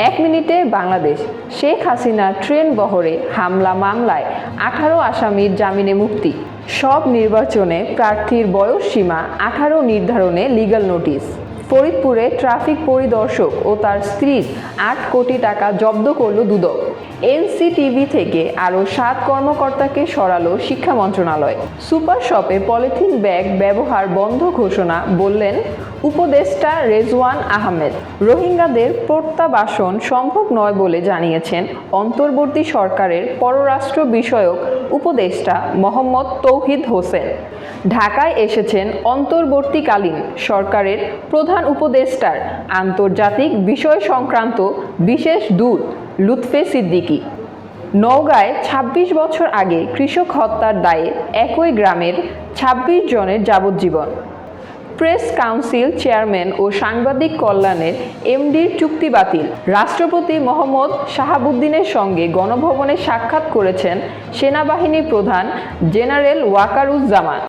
এক মিনিটে বাংলাদেশ। শেখ হাসিনার ট্রেন বহরে হামলা মামলায় 18 আসামির জামিনে মুক্তি। সব নির্বাচনে প্রার্থীর বয়স সীমা 18 নির্ধারণে লিগ্যাল নোটিশ। ফরিদপুরে ট্রাফিক পরিদর্শক ও তার স্ত্রীর 8 কোটি টাকা জব্দ করল দুদক। এনসিটিভি থেকে আরও 7 কর্মকর্তাকে সরালো শিক্ষা মন্ত্রণালয়। সুপার শপে পলিথিন ব্যাগ ব্যবহার বন্ধ ঘোষণা বললেন উপদেষ্টা রেজওয়ান আহমেদ। রোহিঙ্গাদের প্রত্যাবাসন সম্ভব নয় বলে জানিয়েছেন অন্তর্বর্তী সরকারের পররাষ্ট্র বিষয়ক উপদেষ্টা মোহাম্মদ তৌহিদ হোসেন। ঢাকায় এসেছেন অন্তর্বর্তীকালীন সরকারের প্রধান উপদেষ্টার আন্তর্জাতিক বিষয় সংক্রান্ত বিশেষ দূত লুৎফে সিদ্দিকী। নওগাঁয় 26 বছর আগে কৃষক হত্যার দায়ে একই গ্রামের 26 জনের যাবজ্জীবন। প্রেস কাউন্সিল চেয়ারম্যান ও সাংবাদিক কল্যাণের এমডির চুক্তি বাতিল। রাষ্ট্রপতি মোহাম্মদ শাহাবুদ্দিনের সঙ্গে গণভবনে সাক্ষাৎ করেছেন সেনাবাহিনী প্রধান জেনারেল ওয়াকারুজ্জামান।